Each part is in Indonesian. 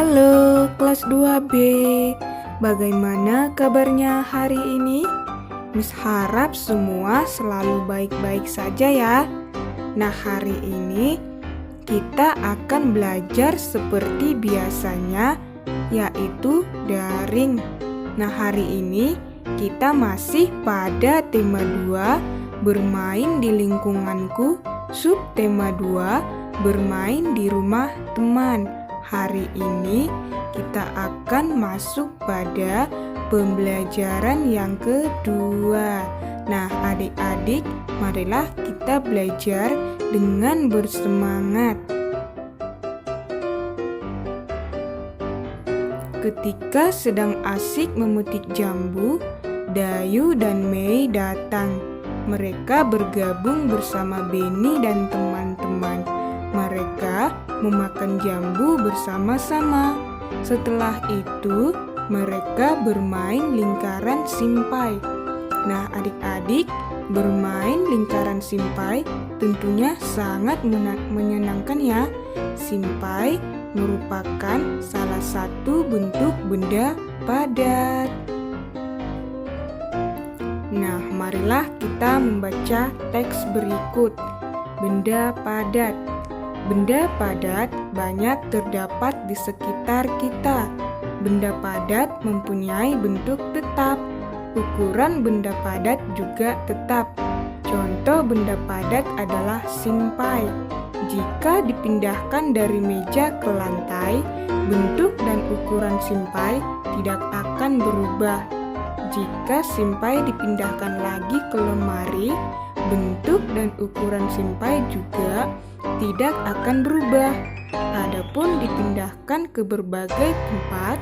Halo kelas 2B, bagaimana kabarnya hari ini? Miss harap semua selalu baik-baik saja ya. Nah, hari ini kita akan belajar seperti biasanya, yaitu daring. Nah, hari ini kita masih pada tema 2, bermain di lingkunganku, subtema 2, bermain di rumah teman. Hari ini kita akan masuk pada pembelajaran yang kedua. Nah, adik-adik, marilah kita belajar dengan bersemangat. Ketika sedang asik memetik jambu, Dayu dan Mei datang. Mereka bergabung bersama Beni dan teman-teman. Mereka memakan jambu bersama-sama. Setelah itu, mereka bermain lingkaran simpai. Nah, adik-adik, bermain lingkaran simpai tentunya sangat menyenangkan ya. Simpai merupakan salah satu bentuk benda padat. Nah, marilah kita membaca teks berikut. Benda padat. Benda padat banyak terdapat di sekitar kita. Benda padat mempunyai bentuk tetap. Ukuran benda padat juga tetap. Contoh benda padat adalah simpai. Jika dipindahkan dari meja ke lantai, bentuk dan ukuran simpai tidak akan berubah. Jika simpai dipindahkan lagi ke lemari, bentuk dan ukuran simpai juga tidak akan berubah. Adapun dipindahkan ke berbagai tempat,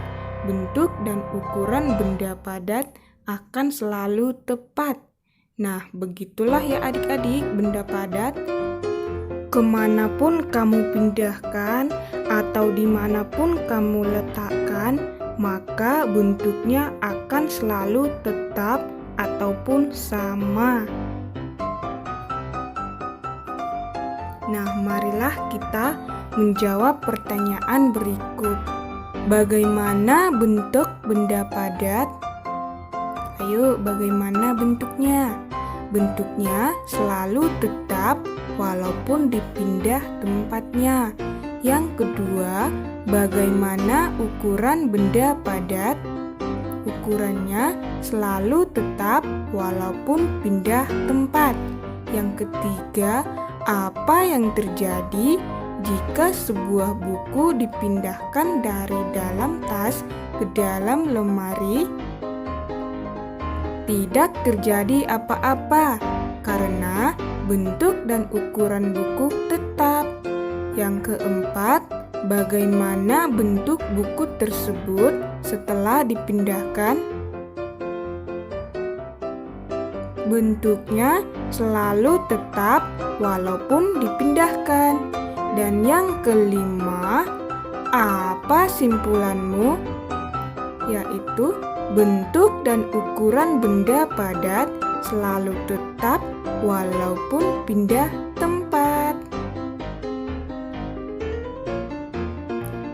bentuk dan ukuran benda padat akan selalu tepat. Nah, begitulah ya adik-adik benda padat. Kemanapun kamu pindahkan atau dimanapun kamu letakkan, maka bentuknya akan selalu tetap ataupun sama. Nah, marilah kita menjawab pertanyaan berikut. Bagaimana bentuk benda padat? Ayo, bagaimana bentuknya? Bentuknya selalu tetap walaupun dipindah tempatnya. Yang kedua, bagaimana ukuran benda padat? Ukurannya selalu tetap walaupun pindah tempat. Yang ketiga, apa yang terjadi jika sebuah buku dipindahkan dari dalam tas ke dalam lemari? Tidak terjadi apa-apa karena bentuk dan ukuran buku tetap. Yang keempat, bagaimana bentuk buku tersebut setelah dipindahkan? Bentuknya selalu tetap walaupun dipindahkan. Dan yang kelima, apa simpulanmu? Yaitu bentuk dan ukuran benda padat selalu tetap walaupun pindah tempat.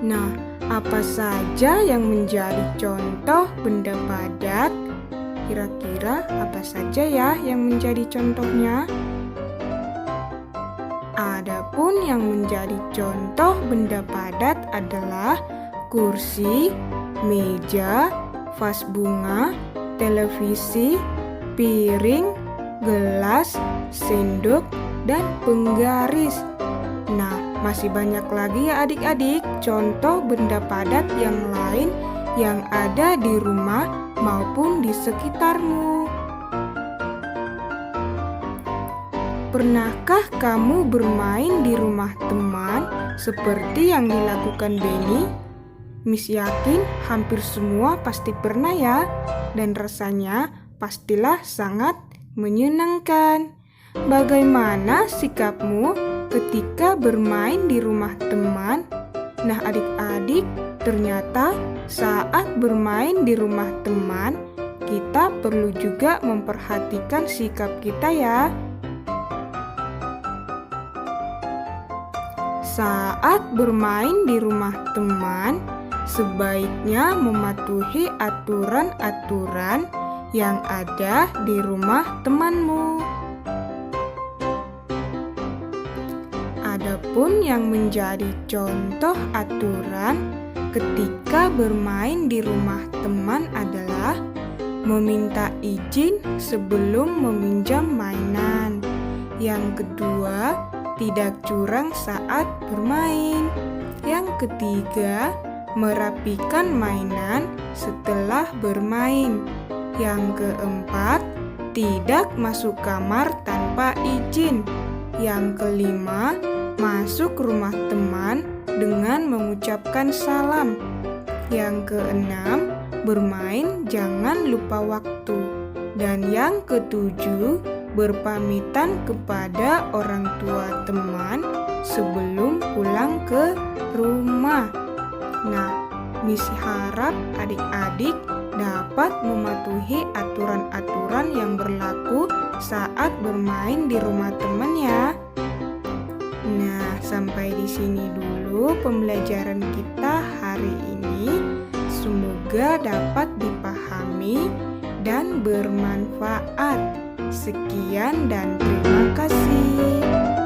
Nah, apa saja yang menjadi contoh benda padat? Kira-kira apa saja ya yang menjadi contohnya? Adapun yang menjadi contoh benda padat adalah kursi, meja, vas bunga, televisi, piring, gelas, sendok, dan penggaris. Nah, masih banyak lagi ya adik-adik contoh benda padat yang lain yang ada di rumah maupun di sekitarmu. Pernahkah kamu bermain di rumah teman seperti yang dilakukan Beni? Miss yakin hampir semua pasti pernah ya, dan rasanya pastilah sangat menyenangkan. Bagaimana sikapmu ketika bermain di rumah teman? Nah, adik-adik, ternyata saat bermain di rumah teman, kita perlu juga memperhatikan sikap kita ya. Saat bermain di rumah teman, sebaiknya mematuhi aturan-aturan yang ada di rumah temanmu. Adapun yang menjadi contoh aturan ketika bermain di rumah teman adalah meminta izin sebelum meminjam mainan. Yang kedua, tidak curang saat bermain. Yang ketiga, merapikan mainan setelah bermain. Yang keempat, tidak masuk kamar tanpa izin. Yang kelima, masuk rumah teman dengan mengucapkan salam. Yang keenam, bermain jangan lupa waktu. Dan yang ketujuh, berpamitan kepada orang tua teman sebelum pulang ke rumah. Nah, Misi harap adik-adik dapat mematuhi aturan-aturan yang berlaku saat bermain di rumah teman ya. Nah, sampai di sini dulu pembelajaran kita hari ini. Semoga dapat dipahami dan bermanfaat. Sekian dan terima kasih.